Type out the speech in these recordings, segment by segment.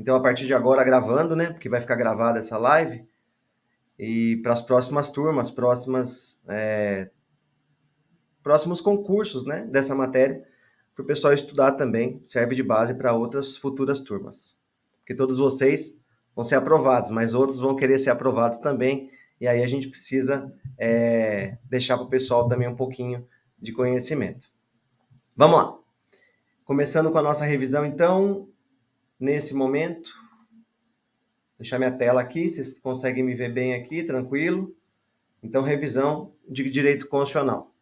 Então, a partir de agora, gravando, né? Porque vai ficar gravada essa live. E para as próximas turmas, próximos concursos, né? Dessa matéria, para o pessoal estudar também, serve de base para outras futuras turmas. Porque todos vocês vão ser aprovados, mas outros vão querer ser aprovados também. E aí a gente precisa deixar para o pessoal também um pouquinho de conhecimento. Vamos lá. Começando com a nossa revisão, então, nesse momento. Deixar minha tela aqui, vocês conseguem me ver bem aqui, tranquilo. Então, revisão de direito constitucional.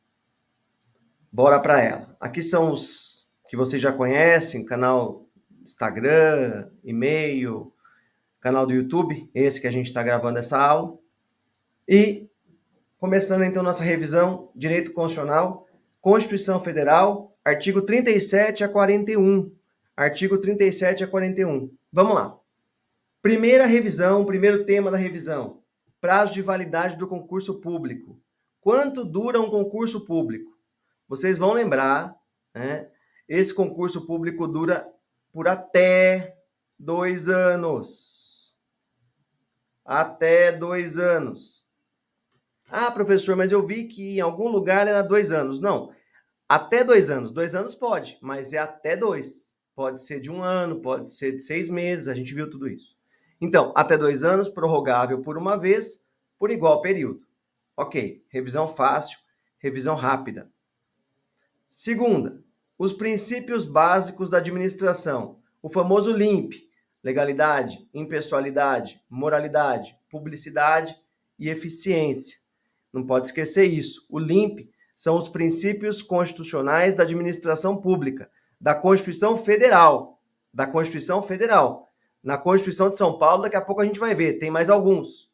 Bora para ela. Aqui são os que vocês já conhecem, canal Instagram, e-mail, canal do YouTube, esse que a gente está gravando essa aula. E começando então nossa revisão, direito constitucional, Constituição Federal, artigo 37 a 41. Artigo 37 a 41. Vamos lá. Primeira revisão, primeiro tema da revisão. Prazo de validade do concurso público. Quanto dura um concurso público? Vocês vão lembrar, né? Esse concurso público dura por até 2 anos. Até 2 anos. Ah, professor, mas eu vi que em algum lugar era 2 anos. Não, até 2 anos. 2 anos pode, mas é até 2. Pode ser de 1 ano, pode ser de 6 meses, a gente viu tudo isso. Então, até 2 anos, prorrogável por uma vez, por igual período. Ok, revisão fácil, revisão rápida. Segunda, os princípios básicos da administração. O famoso LIMP, legalidade, impessoalidade, moralidade, publicidade e eficiência. Não pode esquecer isso. O LIMP são os princípios constitucionais da administração pública, da Constituição Federal. Da Constituição Federal. Na Constituição de São Paulo, daqui a pouco a gente vai ver, tem mais alguns.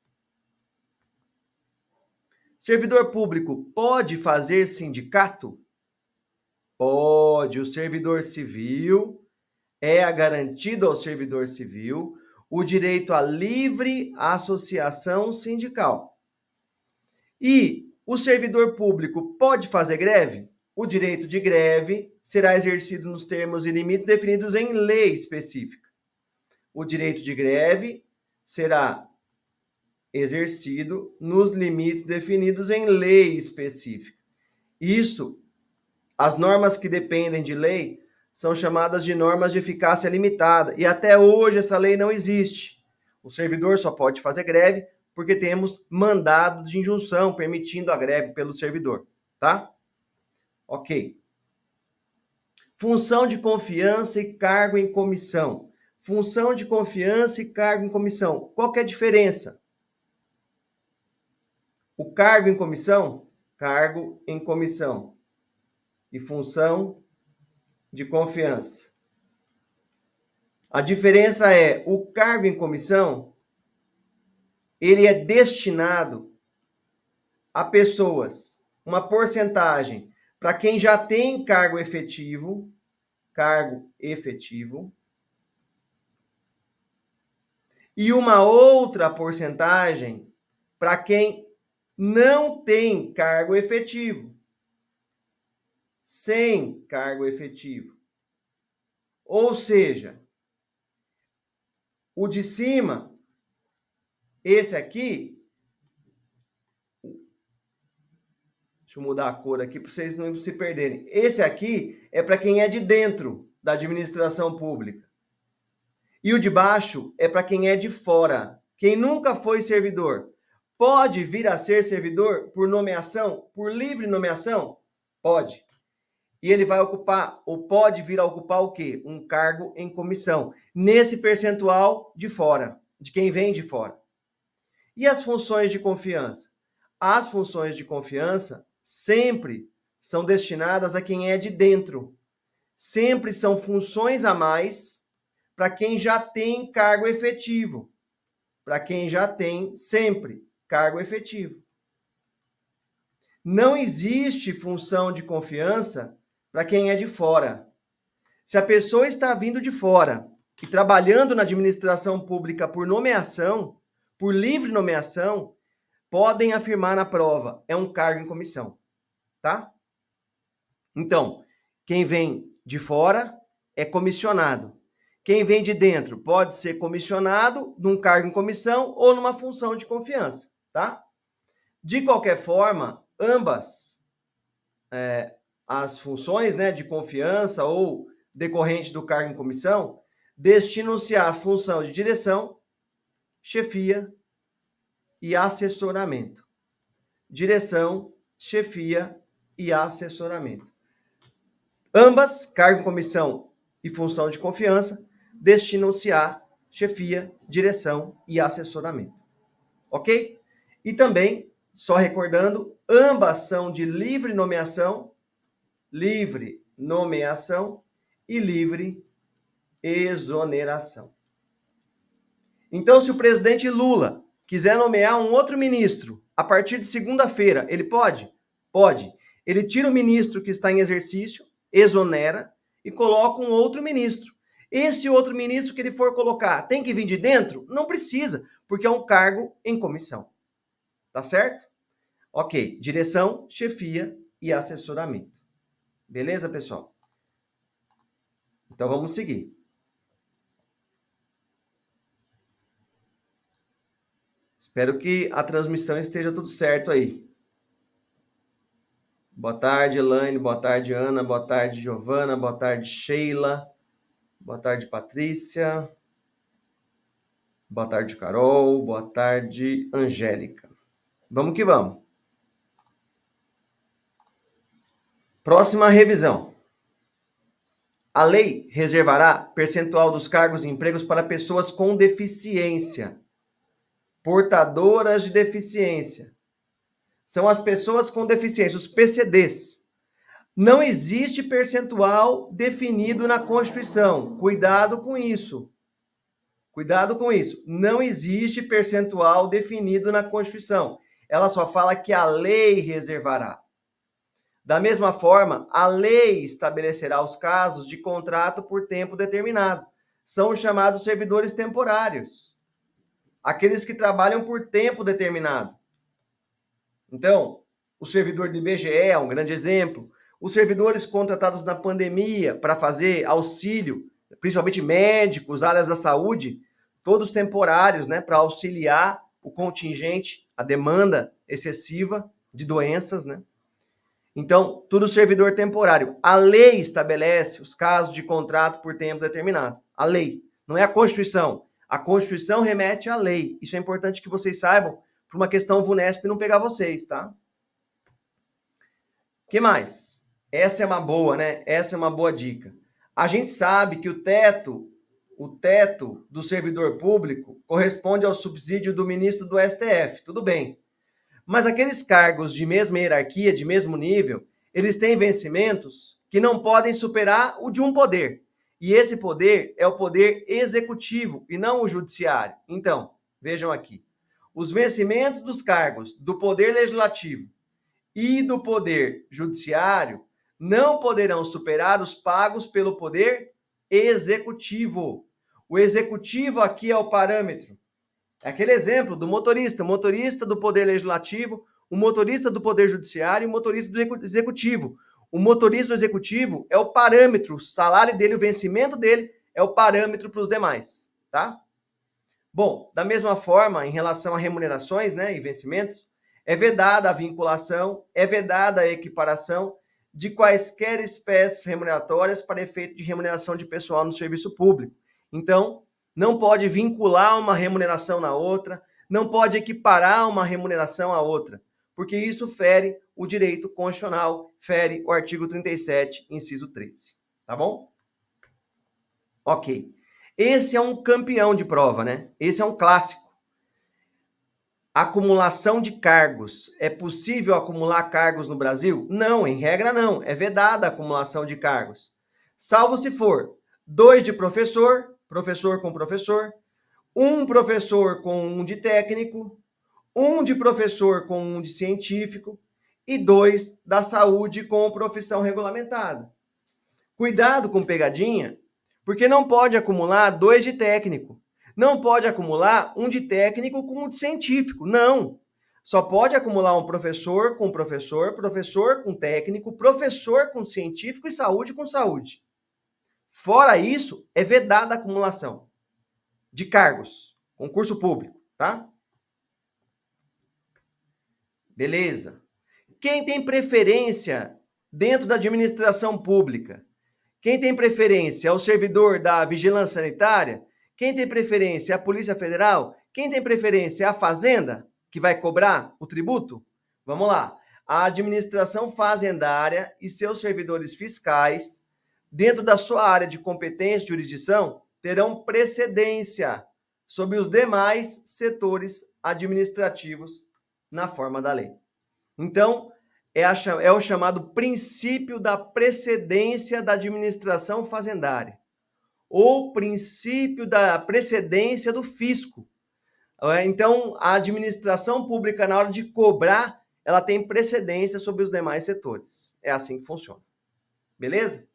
Servidor público pode fazer sindicato? Pode. O servidor civil é garantido ao servidor civil o direito à livre associação sindical. E o servidor público pode fazer greve? O direito de greve será exercido nos termos e limites definidos em lei específica. O direito de greve será exercido nos limites definidos em lei específica. Isso, as normas que dependem de lei são chamadas de normas de eficácia limitada. E até hoje essa lei não existe. O servidor só pode fazer greve porque temos mandado de injunção permitindo a greve pelo servidor, tá? Ok. Função de confiança e cargo em comissão. Função de confiança e cargo em comissão. Qual que é a diferença? O cargo em comissão, cargo em comissão. E função de confiança. A diferença é, o cargo em comissão, ele é destinado a pessoas, uma porcentagem, para quem já tem cargo efetivo, e uma outra porcentagem para quem não tem cargo efetivo, sem cargo efetivo. Ou seja, o de cima, esse aqui, deixa eu mudar a cor aqui para vocês não se perderem. Esse aqui é para quem é de dentro da administração pública. E o de baixo é para quem é de fora. Quem nunca foi servidor. Pode vir a ser servidor por nomeação, por livre nomeação? Pode. E ele vai ocupar, ou pode vir a ocupar o quê? Um cargo em comissão. Nesse percentual de fora, de quem vem de fora. E as funções de confiança? As funções de confiança sempre são destinadas a quem é de dentro. Sempre são funções a mais para quem já tem cargo efetivo. Para quem já tem sempre cargo efetivo. Não existe função de confiança para quem é de fora. Se a pessoa está vindo de fora e trabalhando na administração pública por nomeação, por livre nomeação, podem afirmar na prova, é um cargo em comissão, tá? Então, quem vem de fora é comissionado. Quem vem de dentro pode ser comissionado num cargo em comissão ou numa função de confiança, tá? De qualquer forma, ambas as funções, né, de confiança ou decorrente do cargo em comissão destinam-se à função de direção, chefia e assessoramento. Direção, chefia e assessoramento. Ambas, cargo em comissão e função de confiança, destinam-se à chefia, direção e assessoramento. Ok? E também, só recordando, ambas são de livre nomeação e livre exoneração. Então, se o presidente Lula quiser nomear um outro ministro a partir de segunda-feira, ele pode? Pode. Ele tira o ministro que está em exercício, exonera e coloca um outro ministro. Esse outro ministro que ele for colocar tem que vir de dentro? Não precisa, porque é um cargo em comissão. Tá certo? Ok. Direção, chefia e assessoramento. Beleza, pessoal? Então vamos seguir. Espero que a transmissão esteja tudo certo aí. Boa tarde, Elaine. Boa tarde, Ana. Boa tarde, Giovana. Boa tarde, Sheila. Boa tarde, Patrícia. Boa tarde, Carol. Boa tarde, Angélica. Vamos que vamos. Próxima revisão. A lei reservará percentual dos cargos e empregos para pessoas com deficiência, portadoras de deficiência. São as pessoas com deficiência, os PCDs. Não existe percentual definido na Constituição. Cuidado com isso. Cuidado com isso. Não existe percentual definido na Constituição. Ela só fala que a lei reservará. Da mesma forma, a lei estabelecerá os casos de contrato por tempo determinado. São os chamados servidores temporários. Aqueles que trabalham por tempo determinado. Então, o servidor do IBGE é um grande exemplo. Os servidores contratados na pandemia para fazer auxílio, principalmente médicos, áreas da saúde, todos temporários, né, para auxiliar o contingente, a demanda excessiva de doenças, né? Então, tudo servidor temporário. A lei estabelece os casos de contrato por tempo determinado. A lei, não é a Constituição. A Constituição remete à lei. Isso é importante que vocês saibam, para uma questão VUNESP não pegar vocês, tá? O que mais? Essa é uma boa, né? Essa é uma boa dica. A gente sabe que o teto do servidor público corresponde ao subsídio do ministro do STF. Tudo bem. Mas aqueles cargos de mesma hierarquia, de mesmo nível, eles têm vencimentos que não podem superar o de um poder. E esse poder é o poder executivo e não o judiciário. Então, vejam aqui. Os vencimentos dos cargos do poder legislativo e do poder judiciário não poderão superar os pagos pelo poder executivo. O executivo aqui é o parâmetro. É aquele exemplo do motorista, o motorista do poder legislativo, o motorista do poder judiciário e o motorista do executivo. O motorista do executivo é o parâmetro, o salário dele, o vencimento dele é o parâmetro para os demais, tá? Bom, da mesma forma, em relação a remunerações, né, e vencimentos, é vedada a vinculação, é vedada a equiparação de quaisquer espécies remuneratórias para efeito de remuneração de pessoal no serviço público. Então, não pode vincular uma remuneração na outra, não pode equiparar uma remuneração à outra, porque isso fere o direito constitucional, fere o artigo 37, inciso 13. Tá bom? Ok. Esse é um campeão de prova, né? Esse é um clássico. Acumulação de cargos. É possível acumular cargos no Brasil? Não, em regra não. É vedada a acumulação de cargos. Salvo se for 2 de professor com professor, 1 professor com 1 de técnico, 1 de professor com 1 de científico e 2 da saúde com profissão regulamentada. Cuidado com pegadinha, porque não pode acumular 2 de técnico. Não pode acumular 1 de técnico com 1 de científico. Não. Só pode acumular um professor com professor, professor com técnico, professor com científico e saúde com saúde. Fora isso, é vedada a acumulação de cargos, concurso público, tá? Beleza. Quem tem preferência dentro da administração pública? Quem tem preferência é o servidor da vigilância sanitária? Quem tem preferência é a Polícia Federal? Quem tem preferência é a Fazenda, que vai cobrar o tributo? Vamos lá. A administração fazendária e seus servidores fiscais, dentro da sua área de competência e jurisdição, terão precedência sobre os demais setores administrativos na forma da lei. Então, é o chamado princípio da precedência da administração fazendária, ou princípio da precedência do fisco. Então, a administração pública, na hora de cobrar, ela tem precedência sobre os demais setores. É assim que funciona. Beleza?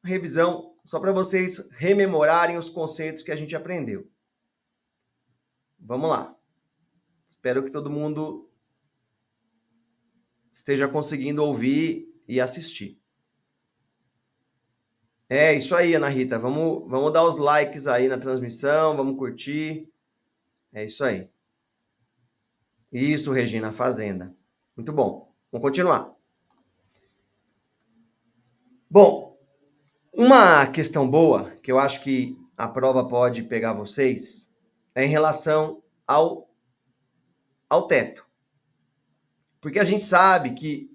Revisão, só para vocês rememorarem os conceitos que a gente aprendeu. Vamos lá. Espero que todo mundo esteja conseguindo ouvir e assistir. É isso aí, Ana Rita. Vamos dar os likes aí na transmissão, vamos curtir. É isso aí. Isso, Regina, Fazenda. Muito bom. Vamos continuar. Bom, uma questão boa que eu acho que a prova pode pegar vocês é em relação ao teto. Porque a gente sabe que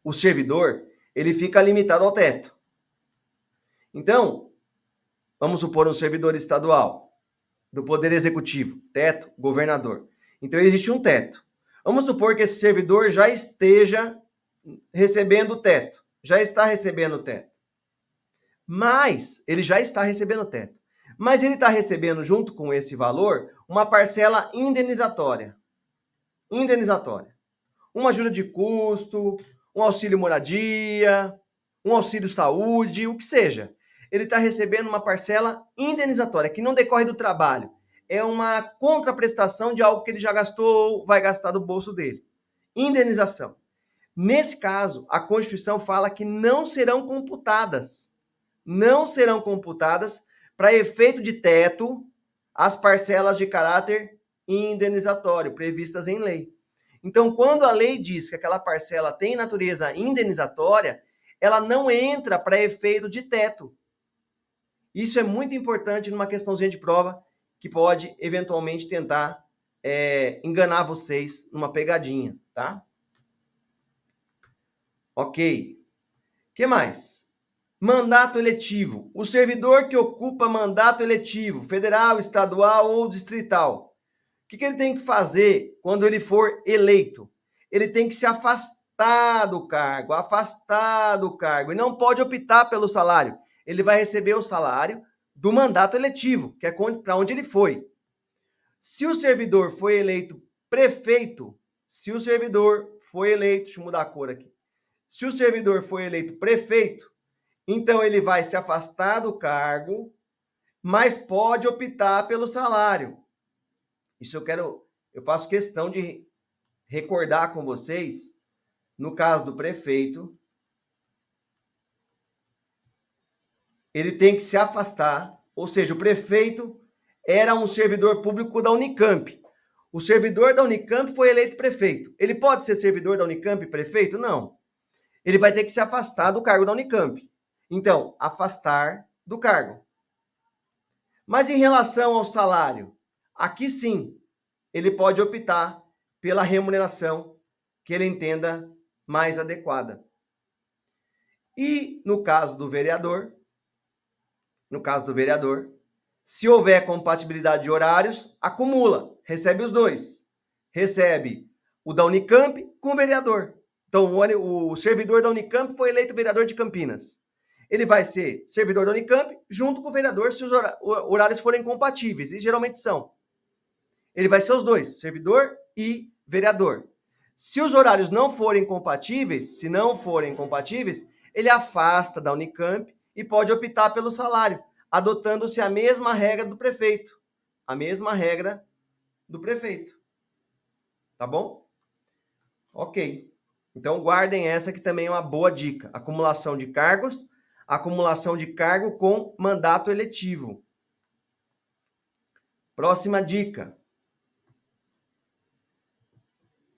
o servidor, ele fica limitado ao teto. Então, vamos supor um servidor estadual do Poder Executivo, teto, governador. Então, existe um teto. Vamos supor que esse servidor já esteja recebendo o teto, já está recebendo o teto. Mas, ele já está recebendo o teto. Mas ele está recebendo, junto com esse valor, uma parcela indenizatória. Indenizatória. Uma ajuda de custo, um auxílio moradia, um auxílio saúde, o que seja. Ele está recebendo uma parcela indenizatória, que não decorre do trabalho. É uma contraprestação de algo que ele já gastou, vai gastar do bolso dele. Indenização. Nesse caso, a Constituição fala que não serão computadas para efeito de teto as parcelas de caráter indenizatório previstas em lei. Então, quando a lei diz que aquela parcela tem natureza indenizatória, ela não entra para efeito de teto. Isso é muito importante numa questãozinha de prova que pode eventualmente tentar enganar vocês numa pegadinha, tá? Ok. O que mais? Mandato eletivo. O servidor que ocupa mandato eletivo, federal, estadual ou distrital, o que ele tem que fazer quando ele for eleito? Ele tem que se afastar do cargo, e não pode optar pelo salário. Ele vai receber o salário do mandato eletivo, que é para onde ele foi. Se o servidor foi eleito prefeito, deixa eu mudar a cor aqui. Se o servidor foi eleito prefeito, então ele vai se afastar do cargo, mas pode optar pelo salário. Isso eu faço questão de recordar com vocês, no caso do prefeito, ele tem que se afastar, ou seja, o prefeito era um servidor público da Unicamp. O servidor da Unicamp foi eleito prefeito. Ele pode ser servidor da Unicamp e prefeito? Não. Ele vai ter que se afastar do cargo da Unicamp. Então, afastar do cargo. Mas em relação ao salário, aqui sim, ele pode optar pela remuneração que ele entenda mais adequada. E no caso do vereador, se houver compatibilidade de horários, acumula, recebe os dois. Recebe o da Unicamp com o vereador. Então, o servidor da Unicamp foi eleito vereador de Campinas. Ele vai ser servidor da Unicamp junto com o vereador se os horários forem compatíveis, e geralmente são. Ele vai ser os dois, servidor e vereador. Se os horários não forem compatíveis, ele afasta da Unicamp e pode optar pelo salário, adotando-se a mesma regra do prefeito. Tá bom? Ok. Então, guardem essa que também é uma boa dica. Acumulação de cargos, acumulação de cargo com mandato eletivo. Próxima dica.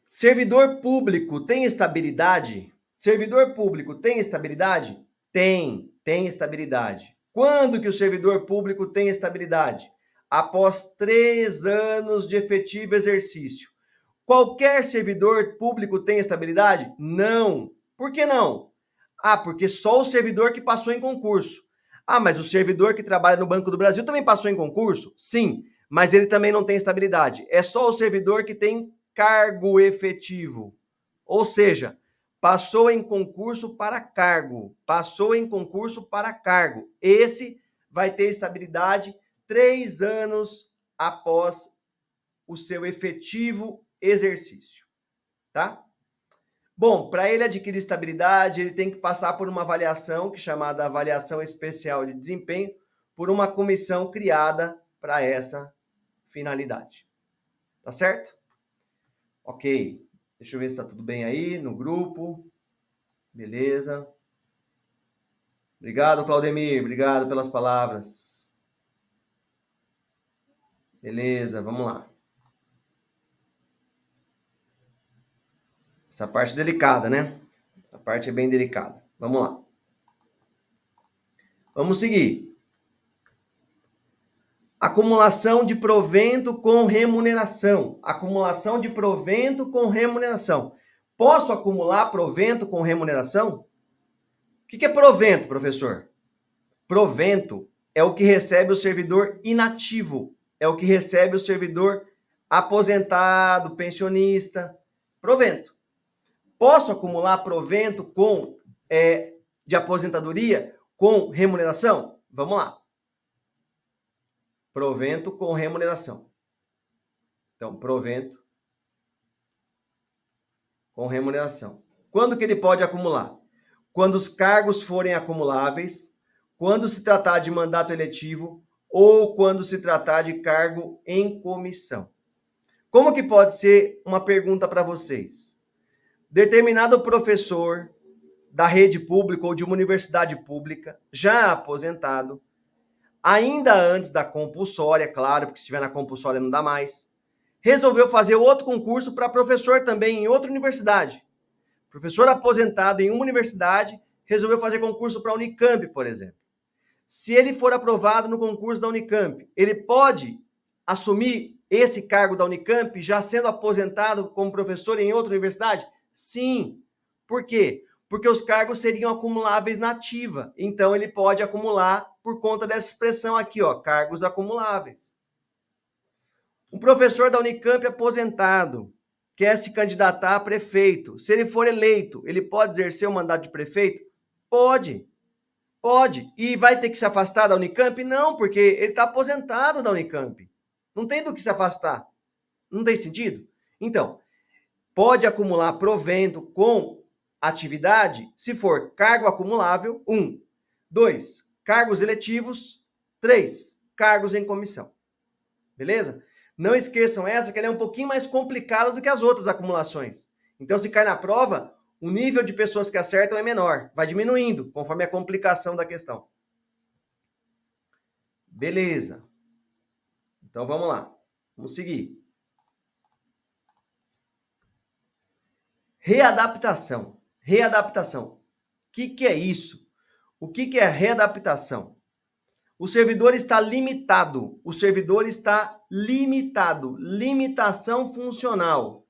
Servidor público tem estabilidade? Servidor público tem estabilidade? Tem estabilidade. Quando que o servidor público tem estabilidade? Após 3 anos de efetivo exercício. Qualquer servidor público tem estabilidade? Não. Por que não? Porque só o servidor que passou em concurso. Mas o servidor que trabalha no Banco do Brasil também passou em concurso? Sim, mas ele também não tem estabilidade. É só o servidor que tem cargo efetivo. Ou seja, passou em concurso para cargo. Passou em concurso para cargo. Esse vai ter estabilidade 3 anos após o seu efetivo exercício, tá? Bom, para ele adquirir estabilidade, ele tem que passar por uma avaliação, que é chamada avaliação especial de desempenho, por uma comissão criada para essa finalidade. Tá certo? Ok. Deixa eu ver se está tudo bem aí no grupo. Beleza. Obrigado, Claudemir. Obrigado pelas palavras. Beleza, vamos lá. Essa parte é delicada, né? Essa parte é bem delicada. Vamos lá. Vamos seguir. Acumulação de provento com remuneração. Acumulação de provento com remuneração. Posso acumular provento com remuneração? O que é provento, professor? Provento é o que recebe o servidor inativo. É o que recebe o servidor aposentado, pensionista. Provento. Posso acumular provento de aposentadoria com remuneração? Vamos lá. Provento com remuneração. Então, provento com remuneração. Quando que ele pode acumular? Quando os cargos forem acumuláveis, quando se tratar de mandato eletivo ou quando se tratar de cargo em comissão. Como que pode ser uma pergunta para vocês? Determinado professor da rede pública ou de uma universidade pública, já aposentado, ainda antes da compulsória, claro, porque se estiver na compulsória não dá mais, resolveu fazer outro concurso para professor também em outra universidade. Professor aposentado em uma universidade resolveu fazer concurso para a Unicamp, por exemplo. Se ele for aprovado no concurso da Unicamp, ele pode assumir esse cargo da Unicamp já sendo aposentado como professor em outra universidade? Sim. Por quê? Porque os cargos seriam acumuláveis na ativa. Então, ele pode acumular por conta dessa expressão aqui, ó, cargos acumuláveis. Um professor da Unicamp aposentado quer se candidatar a prefeito. Se ele for eleito, ele pode exercer o mandato de prefeito? Pode. Pode. E vai ter que se afastar da Unicamp? Não, porque ele está aposentado da Unicamp. Não tem do que se afastar. Não tem sentido? Então, pode acumular provento com atividade se for cargo acumulável, 1. 2, cargos eletivos. 3, cargos em comissão. Beleza? Não esqueçam essa, que ela é um pouquinho mais complicada do que as outras acumulações. Então, se cai na prova, o nível de pessoas que acertam é menor. Vai diminuindo, conforme a complicação da questão. Beleza. Então, vamos lá. Vamos seguir. Readaptação. Readaptação. O que é isso? O que é readaptação? O servidor está limitado. O servidor está limitado. Limitação funcional.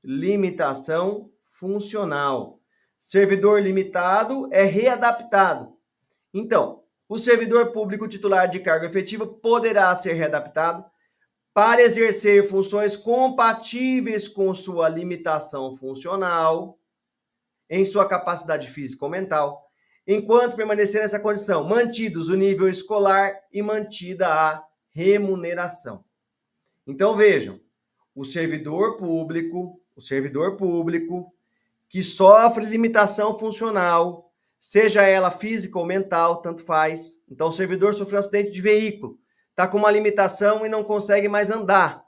Limitação funcional. Servidor limitado é readaptado. Então, o servidor público titular de cargo efetivo poderá ser readaptado para exercer funções compatíveis com sua limitação funcional, em sua capacidade física ou mental, enquanto permanecer nessa condição, mantidos o nível escolar e mantida a remuneração. Então, vejam, o servidor público que sofre limitação funcional, seja ela física ou mental, tanto faz. Então, o servidor sofreu um acidente de veículo, está com uma limitação e não consegue mais andar.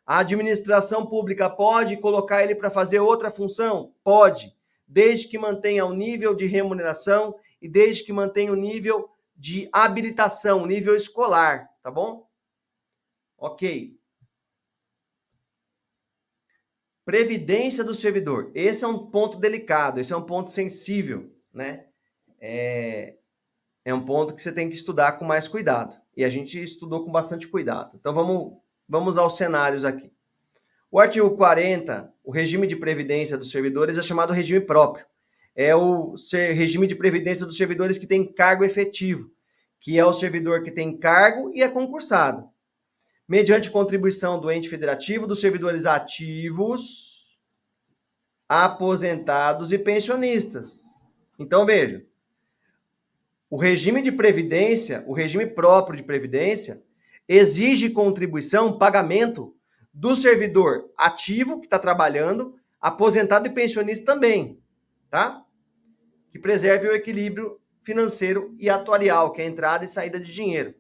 A administração pública pode colocar ele para fazer outra função? Pode, desde que mantenha o nível de remuneração e desde que mantenha o nível de habilitação, nível escolar, tá bom? Ok. Previdência do servidor. Esse é um ponto delicado, esse é um ponto sensível, né? É um ponto que você tem que estudar com mais cuidado. E a gente estudou com bastante cuidado. Então vamos aos cenários aqui. O artigo 40, o regime de previdência dos servidores é chamado regime próprio. É o regime de previdência dos servidores que tem cargo efetivo, que é o servidor que tem cargo e é concursado, mediante contribuição do ente federativo dos servidores ativos, aposentados e pensionistas. Então, veja, o regime de previdência, o regime próprio de previdência, exige contribuição, pagamento do servidor ativo, que está trabalhando, aposentado e pensionista também, tá? Que preserve o equilíbrio financeiro e atuarial, que é a entrada e saída de dinheiro.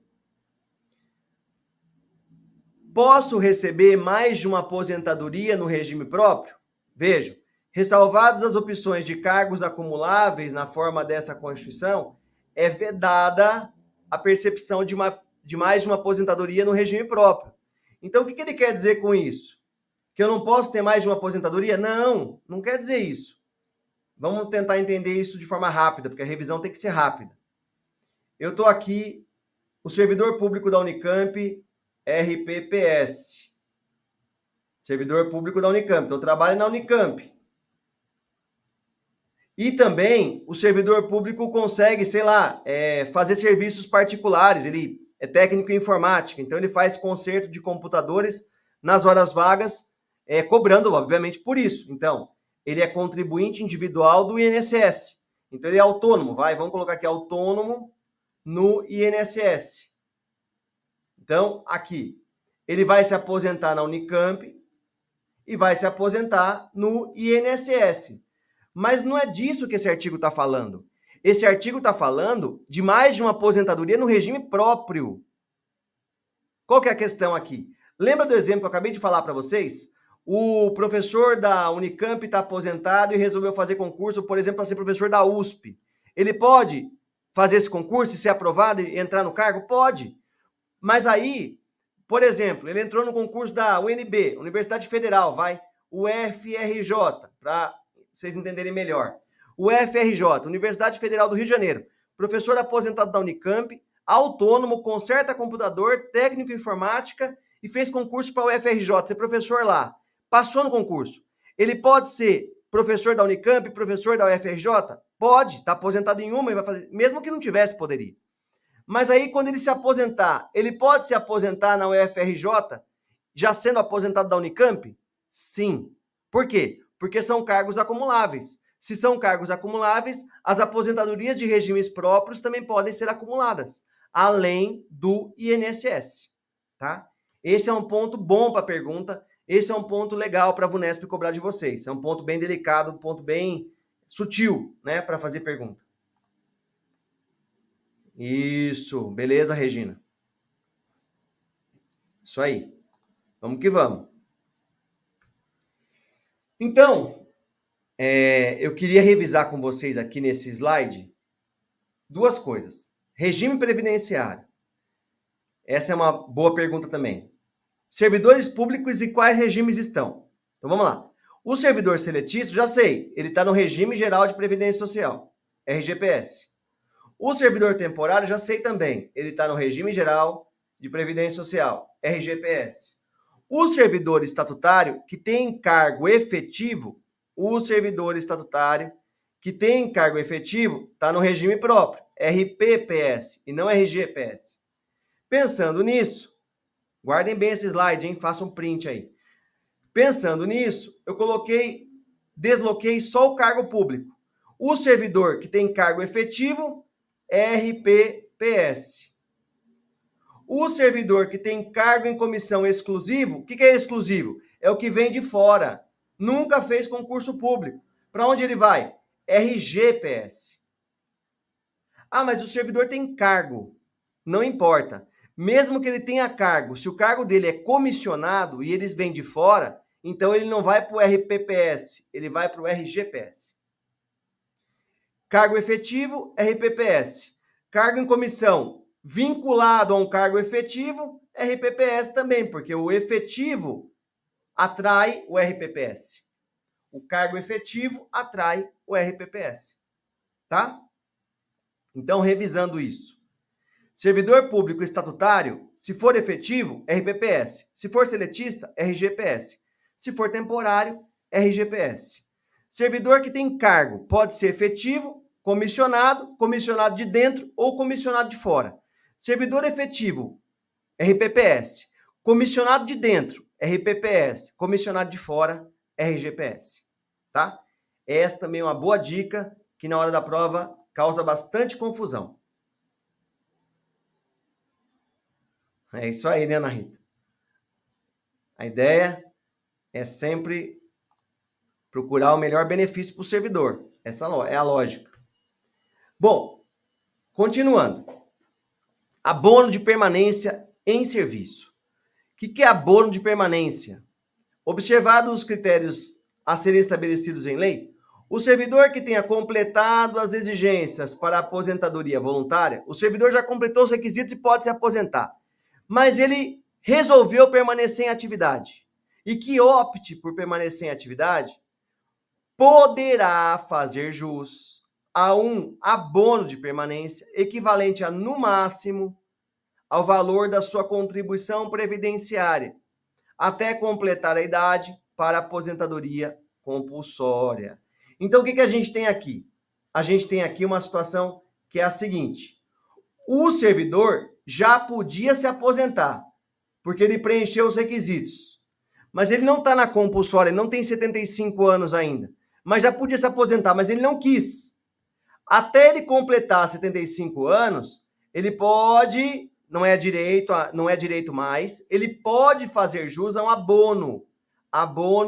Posso receber mais de uma aposentadoria no regime próprio? Veja, ressalvadas as opções de cargos acumuláveis na forma dessa Constituição, é vedada a percepção de mais de uma aposentadoria no regime próprio. Então, o que ele quer dizer com isso? Que eu não posso ter mais de uma aposentadoria? Não, não quer dizer isso. Vamos tentar entender isso de forma rápida, porque a revisão tem que ser rápida. Eu estou aqui, o servidor público da Unicamp, RPPS. Servidor público da Unicamp. Então, eu trabalho na Unicamp. E também o servidor público consegue, sei lá, fazer serviços particulares. Ele é técnico em informática, então ele faz conserto de computadores nas horas vagas, cobrando, obviamente, por isso. Então, ele é contribuinte individual do INSS. Então, ele é autônomo, vamos colocar aqui autônomo no INSS. Então, aqui, ele vai se aposentar na Unicamp e vai se aposentar no INSS. Mas não é disso que esse artigo está falando. Esse artigo está falando de mais de uma aposentadoria no regime próprio. Qual que é a questão aqui? Lembra do exemplo que eu acabei de falar para vocês? O professor da Unicamp está aposentado e resolveu fazer concurso, por exemplo, para ser professor da USP. Ele pode fazer esse concurso e ser aprovado e entrar no cargo? Pode. Mas aí, por exemplo, ele entrou no concurso da UNB, Universidade Federal, o UFRJ, para vocês entenderem melhor. O UFRJ, Universidade Federal do Rio de Janeiro, professor aposentado da Unicamp, autônomo, conserta computador, técnico em informática e fez concurso para o UFRJ, ser professor lá. Passou no concurso. Ele pode ser professor da Unicamp, professor da UFRJ? Pode, está aposentado em uma e vai fazer, mesmo que não tivesse, poderia. Mas aí, quando ele se aposentar, ele pode se aposentar na UFRJ, já sendo aposentado da Unicamp? Sim. Por quê? Porque são cargos acumuláveis. Se são cargos acumuláveis, as aposentadorias de regimes próprios também podem ser acumuladas, além do INSS, tá? Esse é um ponto bom para a pergunta, esse é um ponto legal para a VUNESP cobrar de vocês. É um ponto bem delicado, um ponto bem sutil, né, para fazer pergunta. Isso, beleza, Regina? Isso aí. Vamos que vamos. Então, eu queria revisar com vocês aqui nesse slide duas coisas. Regime previdenciário. Essa é uma boa pergunta também. Servidores públicos e quais regimes estão? Então, vamos lá. O servidor seletício, já sei, ele está no Regime Geral de Previdência Social, RGPS. O servidor temporário, já sei também, ele está no Regime Geral de Previdência Social, RGPS. O servidor estatutário, que tem cargo efetivo, está no regime próprio, RPPS, e não RGPS. Pensando nisso, guardem bem esse slide, hein? Façam um print aí. Pensando nisso, eu desloquei só o cargo público. O servidor que tem cargo efetivo, RPPS. O servidor que tem cargo em comissão exclusivo, o que é exclusivo? É o que vem de fora. Nunca fez concurso público. Para onde ele vai? RGPS. Ah, mas o servidor tem cargo. Não importa. Mesmo que ele tenha cargo, se o cargo dele é comissionado e eles vêm de fora, então ele não vai para o RPPS, ele vai para o RGPS. Cargo efetivo, RPPS. Cargo em comissão vinculado a um cargo efetivo, RPPS também, porque o efetivo atrai o RPPS. O cargo efetivo atrai o RPPS. Tá? Então, revisando isso. Servidor público estatutário, se for efetivo, RPPS. Se for seletista, RGPS. Se for temporário, RGPS. Servidor que tem cargo pode ser efetivo, comissionado, comissionado de dentro ou comissionado de fora. Servidor efetivo, RPPS. Comissionado de dentro, RPPS. Comissionado de fora, RGPS. Tá? Essa também é uma boa dica que na hora da prova causa bastante confusão. É isso aí, né, Ana Rita? A ideia é sempre procurar o melhor benefício para o servidor. Essa é a lógica. Bom, continuando. Abono de permanência em serviço. O que é abono de permanência? Observados os critérios a serem estabelecidos em lei, o servidor que tenha completado as exigências para a aposentadoria voluntária, o servidor já completou os requisitos e pode se aposentar, mas ele resolveu permanecer em atividade e que opte por permanecer em atividade, poderá fazer jus a um abono de permanência equivalente a, no máximo, ao valor da sua contribuição previdenciária, até completar a idade para a aposentadoria compulsória. Então, o que a gente tem aqui? A gente tem aqui uma situação que é a seguinte: o servidor já podia se aposentar, porque ele preencheu os requisitos, mas ele não está na compulsória, ele não tem 75 anos ainda, mas já podia se aposentar, mas ele não quis. Até ele completar 75 anos, ele pode, não é direito mais, ele pode fazer jus a um abono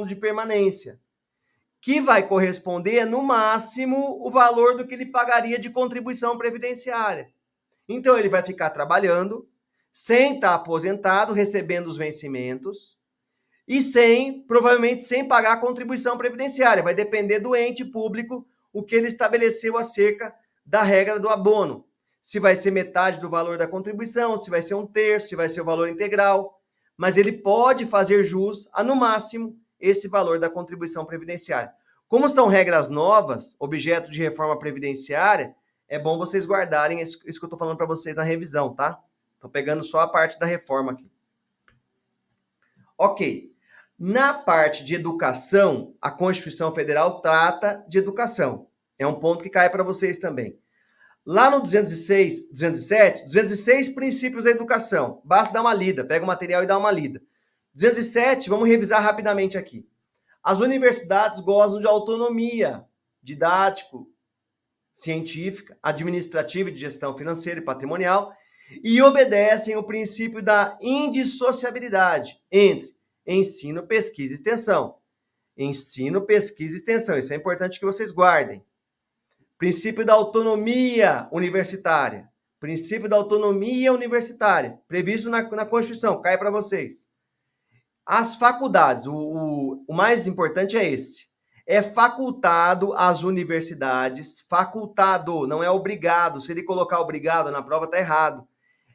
de permanência, que vai corresponder, no máximo, o valor do que ele pagaria de contribuição previdenciária. Então, ele vai ficar trabalhando, sem estar aposentado, recebendo os vencimentos, e provavelmente sem pagar a contribuição previdenciária. Vai depender do ente público o que ele estabeleceu acerca da regra do abono. Se vai ser metade do valor da contribuição, se vai ser um terço, se vai ser o valor integral. Mas ele pode fazer jus a, no máximo, esse valor da contribuição previdenciária. Como são regras novas, objeto de reforma previdenciária, é bom vocês guardarem isso que eu estou falando para vocês na revisão, tá? Estou pegando só a parte da reforma aqui. Ok. Na parte de educação, a Constituição Federal trata de educação. É um ponto que cai para vocês também. Lá no 206 princípios da educação. Basta dar uma lida, pega o material e dá uma lida. 207, vamos revisar rapidamente aqui. As universidades gozam de autonomia didático, científica, administrativa e de gestão financeira e patrimonial e obedecem o princípio da indissociabilidade entre ensino, pesquisa e extensão. Ensino, pesquisa e extensão. Isso é importante que vocês guardem. Princípio da autonomia universitária. Princípio da autonomia universitária. Previsto na Constituição. Cai para vocês. As faculdades. O mais importante é esse. É facultado às universidades. Facultado. Não é obrigado. Se ele colocar obrigado na prova, está errado.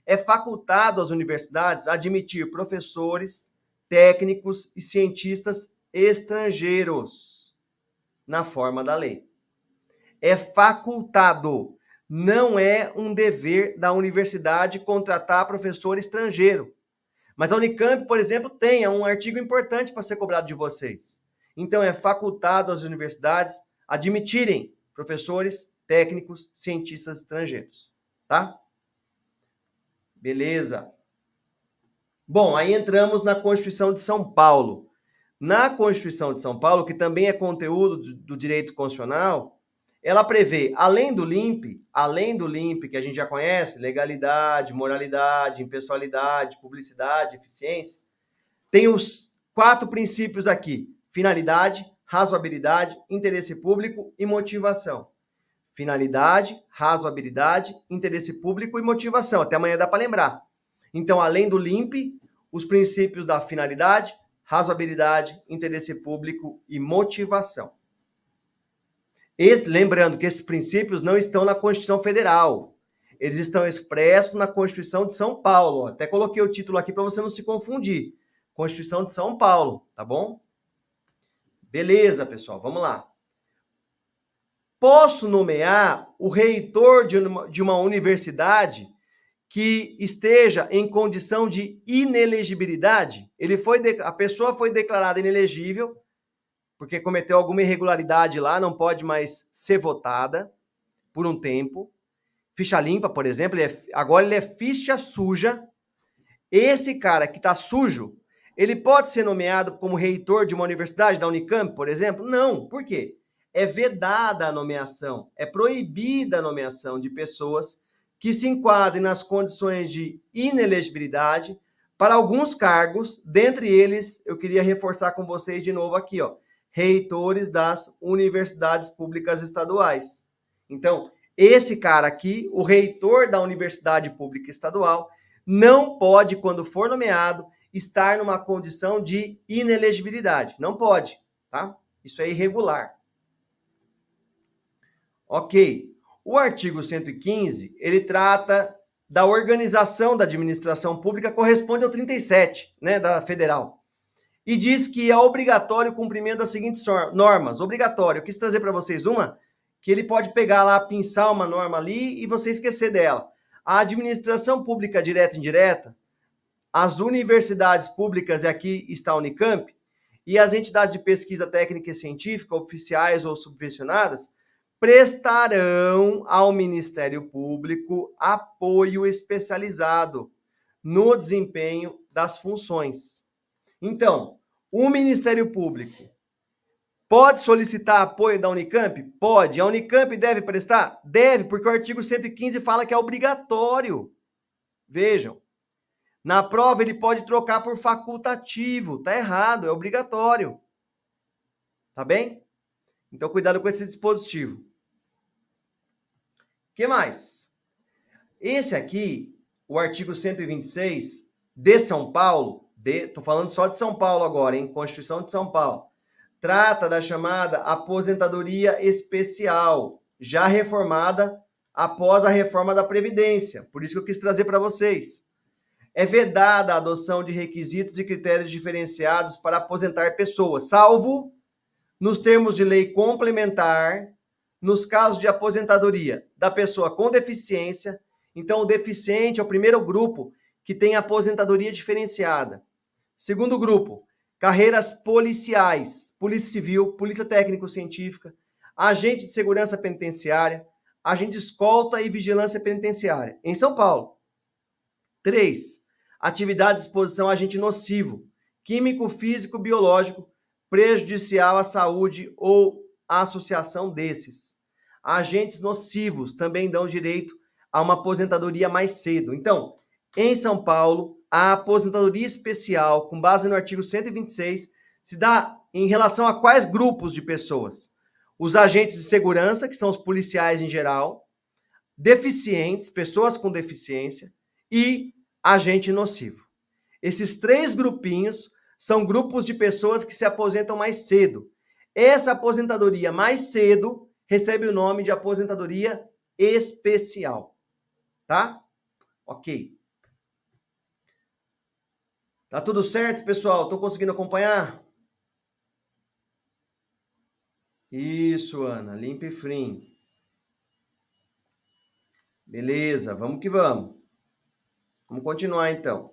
É facultado às universidades admitir professores, técnicos e cientistas estrangeiros na forma da lei. É facultado. Não é um dever da universidade contratar professor estrangeiro. Mas a Unicamp, por exemplo, tem um artigo importante para ser cobrado de vocês. Então, é facultado às universidades admitirem professores, técnicos, cientistas estrangeiros. Tá? Beleza. Bom, aí entramos na Constituição de São Paulo. Na Constituição de São Paulo, que também é conteúdo do direito constitucional, ela prevê, além do LIMP que a gente já conhece, legalidade, moralidade, impessoalidade, publicidade, eficiência, tem os 4 princípios aqui: finalidade, razoabilidade, interesse público e motivação. Finalidade, razoabilidade, interesse público e motivação. Até amanhã dá para lembrar. Então, além do LIMP, os princípios da finalidade, razoabilidade, interesse público e motivação. Lembrando que esses princípios não estão na Constituição Federal. Eles estão expressos na Constituição de São Paulo. Até coloquei o título aqui para você não se confundir. Constituição de São Paulo, tá bom? Beleza, pessoal, vamos lá. Posso nomear o reitor de uma universidade que esteja em condição de inelegibilidade? A pessoa foi declarada inelegível porque cometeu alguma irregularidade lá, não pode mais ser votada por um tempo. Ficha limpa, por exemplo, agora ele é ficha suja. Esse cara que está sujo, ele pode ser nomeado como reitor de uma universidade, da Unicamp, por exemplo? Não. Por quê? É vedada a nomeação, é proibida a nomeação de pessoas que se enquadrem nas condições de inelegibilidade para alguns cargos, dentre eles, eu queria reforçar com vocês de novo aqui, ó, reitores das universidades públicas estaduais. Então, esse cara aqui, o reitor da universidade pública estadual, não pode, quando for nomeado, estar numa condição de inelegibilidade. Não pode, tá? Isso é irregular. Ok. O artigo 115, ele trata da organização da administração pública, corresponde ao 37, né, da federal. E diz que é obrigatório o cumprimento das seguintes normas. Obrigatório. Eu quis trazer para vocês uma que ele pode pegar lá, pinçar uma norma ali e você esquecer dela. A administração pública direta e indireta, as universidades públicas, e aqui está a Unicamp, e as entidades de pesquisa técnica e científica, oficiais ou subvencionadas, prestarão ao Ministério Público apoio especializado no desempenho das funções. Então, o Ministério Público pode solicitar apoio da Unicamp? Pode. A Unicamp deve prestar? Deve, porque o artigo 115 fala que é obrigatório. Vejam. Na prova, ele pode trocar por facultativo. Tá errado, é obrigatório. Tá bem? Então, cuidado com esse dispositivo. O que mais? Esse aqui, o artigo 126 de São Paulo, tô falando só de São Paulo agora, hein? Constituição de São Paulo. Trata da chamada aposentadoria especial, já reformada após a reforma da Previdência. Por isso que eu quis trazer para vocês. É vedada a adoção de requisitos e critérios diferenciados para aposentar pessoas, salvo nos termos de lei complementar, nos casos de aposentadoria da pessoa com deficiência. Então, o deficiente é o primeiro grupo que tem aposentadoria diferenciada. Segundo grupo, carreiras policiais, polícia civil, polícia técnico-científica, agente de segurança penitenciária, agente de escolta e vigilância penitenciária, em São Paulo. 3. Atividade de exposição a agente nocivo, químico, físico, biológico, prejudicial à saúde ou à associação desses. Agentes nocivos também dão direito a uma aposentadoria mais cedo. Então, em São Paulo, a aposentadoria especial, com base no artigo 126, se dá em relação a quais grupos de pessoas? Os agentes de segurança, que são os policiais em geral, deficientes, pessoas com deficiência e agente nocivo. Esses 3 grupinhos são grupos de pessoas que se aposentam mais cedo. Essa aposentadoria mais cedo recebe o nome de aposentadoria especial. Tá? Ok. Tá tudo certo, pessoal? Estão conseguindo acompanhar? Isso, Ana. Limpa e free. Beleza, vamos que vamos. Vamos continuar, então.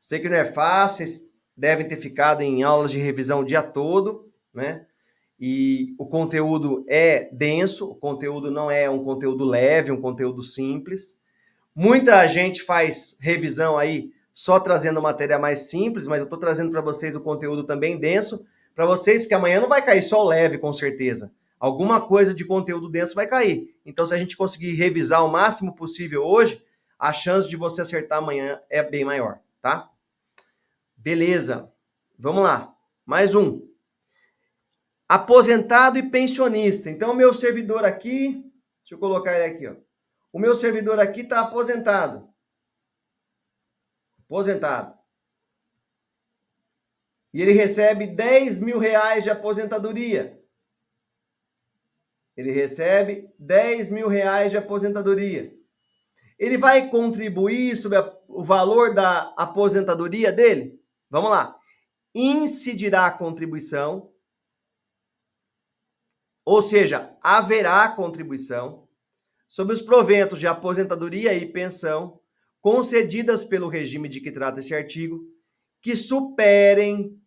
Sei que não é fácil, vocês devem ter ficado em aulas de revisão o dia todo, né? E o conteúdo é denso, o conteúdo não é um conteúdo leve, um conteúdo simples. Muita gente faz revisão aí só trazendo matéria mais simples, mas eu estou trazendo para vocês o conteúdo também denso, para vocês, porque amanhã não vai cair só o leve, com certeza. Alguma coisa de conteúdo denso vai cair. Então, se a gente conseguir revisar o máximo possível hoje, a chance de você acertar amanhã é bem maior, tá? Beleza. Vamos lá. Mais um. Aposentado e pensionista. Então, o meu servidor aqui, deixa eu colocar ele aqui, ó. O meu servidor aqui está aposentado. Aposentado. E ele recebe 10 mil reais de aposentadoria. Ele recebe 10 mil reais de aposentadoria. Ele vai contribuir sobre o valor da aposentadoria dele? Vamos lá. Incidirá a contribuição, ou seja, haverá contribuição sobre os proventos de aposentadoria e pensão concedidas pelo regime de que trata esse artigo, que superem,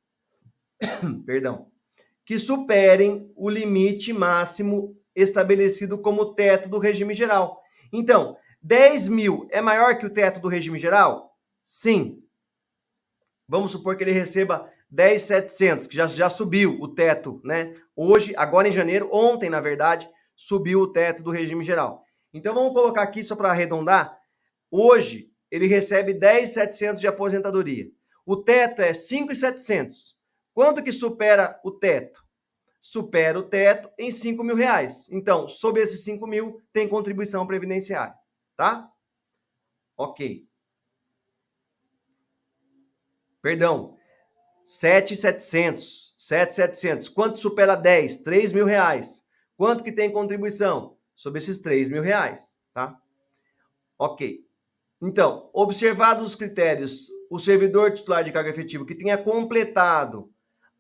que superem o limite máximo estabelecido como teto do regime geral. Então, 10 mil é maior que o teto do regime geral? Sim. Vamos supor que ele receba 10.700, que já subiu o teto, né? Hoje, agora em janeiro, ontem, na verdade, subiu o teto do regime geral. Então, vamos colocar aqui, só para arredondar, hoje ele recebe 10.700 de aposentadoria. O teto é 5.700. Quanto que supera o teto? Supera o teto em 5 mil reais. Então, sobre esses 5 mil, tem contribuição previdenciária, tá? Ok. Perdão, 7.700. 7.700. Quanto supera 10? 3 mil reais. Quanto que tem contribuição? Sobre esses 3 mil reais, tá? Ok. Então, observados os critérios, o servidor titular de cargo efetivo que tenha completado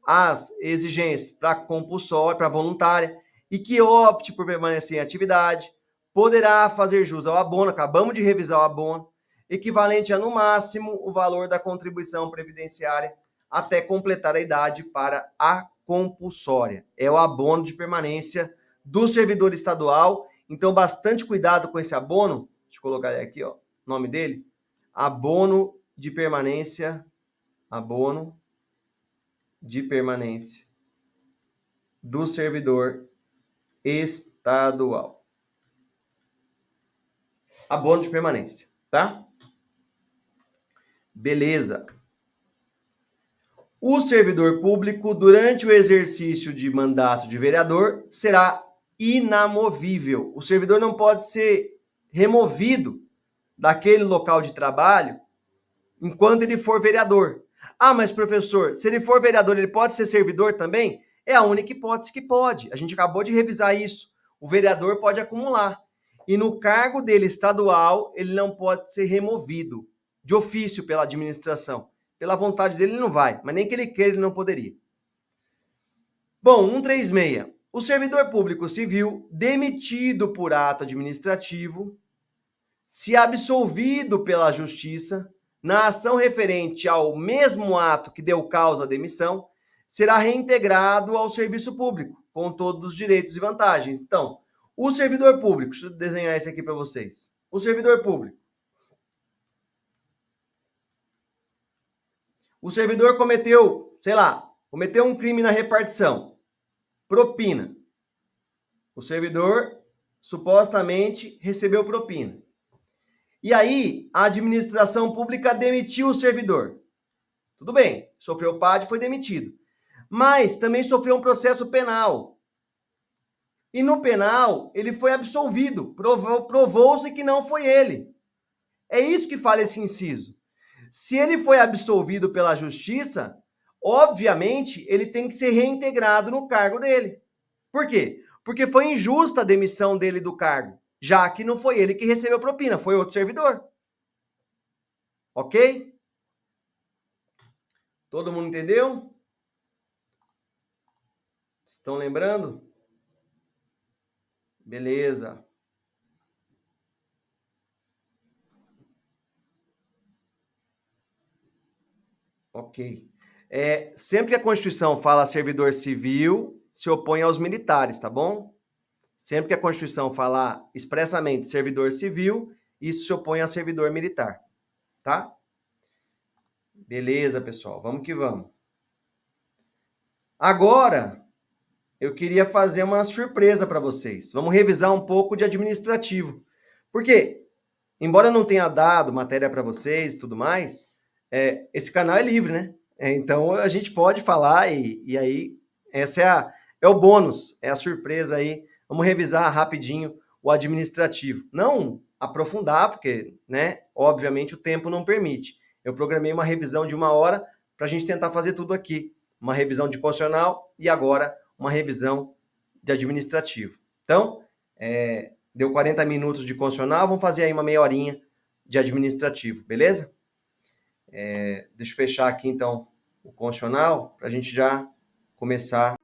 as exigências para compulsória, para voluntária, e que opte por permanecer em atividade, poderá fazer jus ao abono, acabamos de revisar o abono, equivalente a, no máximo, o valor da contribuição previdenciária até completar a idade para a compulsória. É o abono de permanência do servidor estadual, então bastante cuidado com esse abono. Deixa eu colocar aqui, ó, o nome dele, abono de permanência, abono de permanência do servidor estadual. Abono de permanência, tá? Beleza. O servidor público, durante o exercício de mandato de vereador, será inamovível. O servidor não pode ser removido daquele local de trabalho enquanto ele for vereador. Ah, mas professor, se ele for vereador, ele pode ser servidor também? É a única hipótese que pode. A gente acabou de revisar isso. O vereador pode acumular. E no cargo dele estadual, ele não pode ser removido de ofício pela administração. Pela vontade dele, ele não vai, mas nem que ele queira, ele não poderia. Bom, 136. O servidor público civil, demitido por ato administrativo, se absolvido pela Justiça, na ação referente ao mesmo ato que deu causa à demissão, será reintegrado ao serviço público, com todos os direitos e vantagens. Então, o servidor público, deixa eu desenhar isso aqui para vocês. O servidor público. O servidor cometeu, sei lá, cometeu um crime na repartição. Propina. O servidor supostamente recebeu propina. E aí, a administração pública demitiu o servidor. Tudo bem, sofreu PAD, foi demitido. Mas também sofreu um processo penal. E no penal, ele foi absolvido. Provou-se que não foi ele. É isso que fala esse inciso. Se ele foi absolvido pela justiça, obviamente, ele tem que ser reintegrado no cargo dele. Por quê? Porque foi injusta a demissão dele do cargo, já que não foi ele que recebeu propina, foi outro servidor. Ok? Todo mundo entendeu? Estão lembrando? Beleza. Ok. Sempre que a Constituição fala servidor civil, se opõe aos militares, tá bom? Sempre que a Constituição falar expressamente servidor civil, isso se opõe a servidor militar, tá? Beleza, pessoal. Vamos que vamos. Agora, eu queria fazer uma surpresa para vocês. Vamos revisar um pouco de administrativo. Porque, embora eu não tenha dado matéria para vocês e tudo mais, esse canal é livre, né? Então, a gente pode falar e aí, essa é o bônus, é a surpresa aí. Vamos revisar rapidinho o administrativo. Não aprofundar, porque, né, obviamente, o tempo não permite. Eu programei uma revisão de 1 hora para a gente tentar fazer tudo aqui. Uma revisão de constitucional e agora uma revisão de administrativo, Então, deu 40 minutos de constitucional, vamos fazer aí uma meia horinha de administrativo, beleza? Deixa eu fechar aqui, então, o constitucional, para a gente já começar